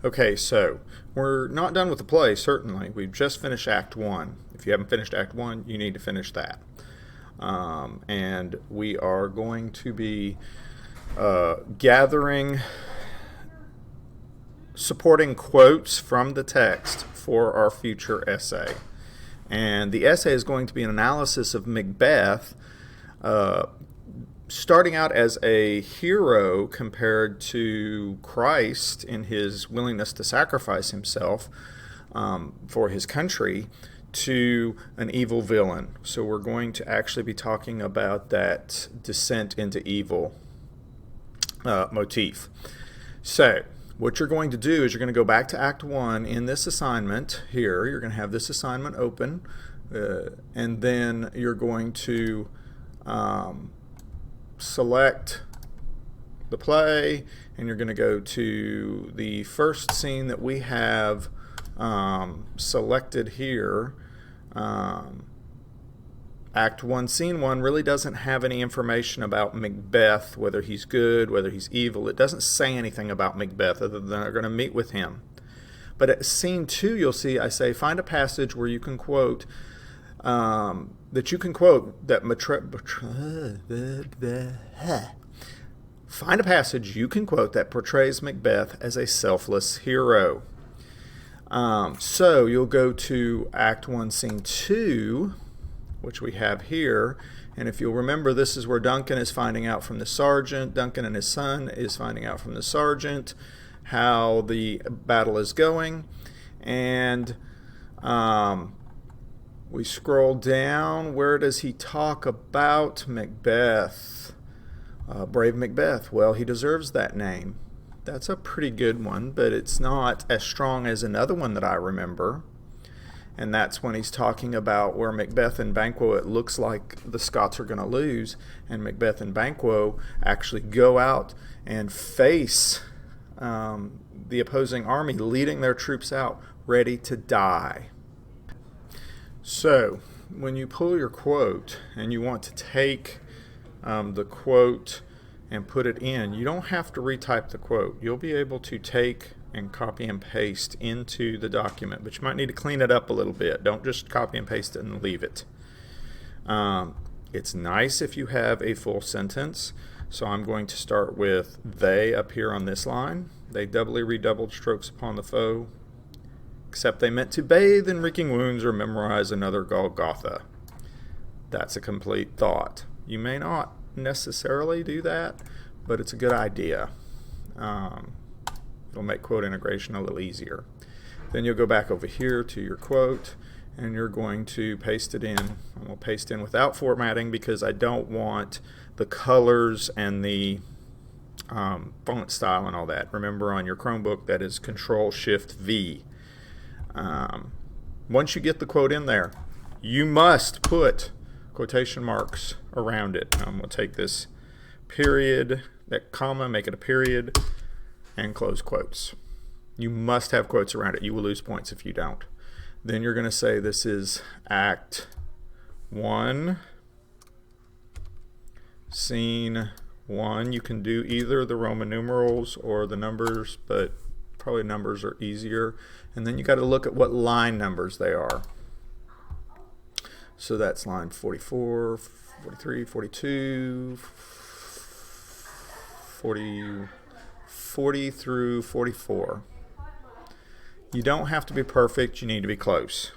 Okay, so we're not done with the play, certainly. We've just finished Act 1. If you haven't finished Act 1, you need to finish that. And we are going to be gathering supporting quotes from the text for our future essay. And the essay is going to be an analysis of Macbeth, starting out as a hero compared to Christ in his willingness to sacrifice himself for his country, to an evil villain. So we're going to actually be talking about that descent into evil motif. So what you're going to do is you're going to go back to Act 1 in this assignment here. You're going to have this assignment open, and then you're going to select the play, and you're going to go to the first scene that we have selected here. Act 1, Scene 1 really doesn't have any information about Macbeth, whether he's good, whether he's evil. It doesn't say anything about Macbeth other than they're going to meet with him. But at Scene 2, you'll see I say find a passage where you can quote find a passage you can quote that portrays Macbeth as a selfless hero. So you'll go to Act 1, Scene 2, which we have here, and if you'll remember, this is where Duncan is finding out from the sergeant. Duncan and his son is finding out from the sergeant how the battle is going, and we scroll down. Where does he talk about Macbeth? Brave Macbeth. Well, he deserves that name. That's a pretty good one, but it's not as strong as another one that I remember. And that's when he's talking about where Macbeth and Banquo, it looks like the Scots are going to lose, and Macbeth and Banquo actually go out and face the opposing army, leading their troops out, ready to die. So when you pull your quote and you want to take the quote and put it in, you don't have to retype the quote. You'll be able to take and copy and paste into the document, but you might need to clean it up a little bit. Don't just copy and paste it and leave it. It's nice if you have a full sentence, so I'm going to start with they up here on this line. They doubly redoubled strokes upon the foe, except they meant to bathe in reeking wounds or memorize another Golgotha. That's a complete thought. You may not necessarily do that, but it's a good idea. It'll make quote integration a little easier. Then you'll go back over here to your quote, and you're going to paste it in. I'm going to paste in without formatting because I don't want the colors and the font style and all that. Remember, on your Chromebook, that is Control-Shift-V. Once you get the quote in there, you must put quotation marks around it. I'm going to take this period, that comma, make it a period, and close quotes. You must have quotes around it. You will lose points if you don't. Then you're going to say this is Act 1, Scene 1. You can do either the Roman numerals or the numbers, but probably numbers are easier. And then you got to look at what line numbers they are. So that's line 44, 43, 42, 40 through 44. You don't have to be perfect. You need to be close.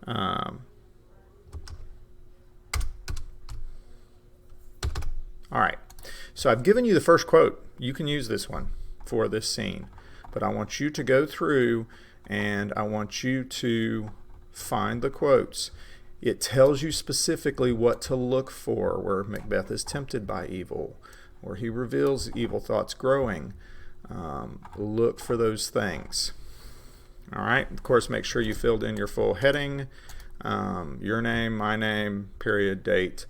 All right. So I've given you the first quote. You can use this one for this scene. But I want you to go through and I want you to find the quotes. It tells you specifically what to look for, where Macbeth is tempted by evil, where he reveals evil thoughts growing. Look for those things. All right. Of course, make sure you filled in your full heading, your name, my name, period, date.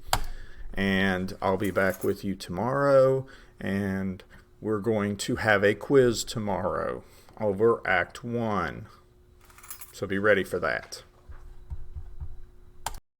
And I'll be back with you tomorrow, and we're going to have a quiz tomorrow over Act 1. So be ready for that.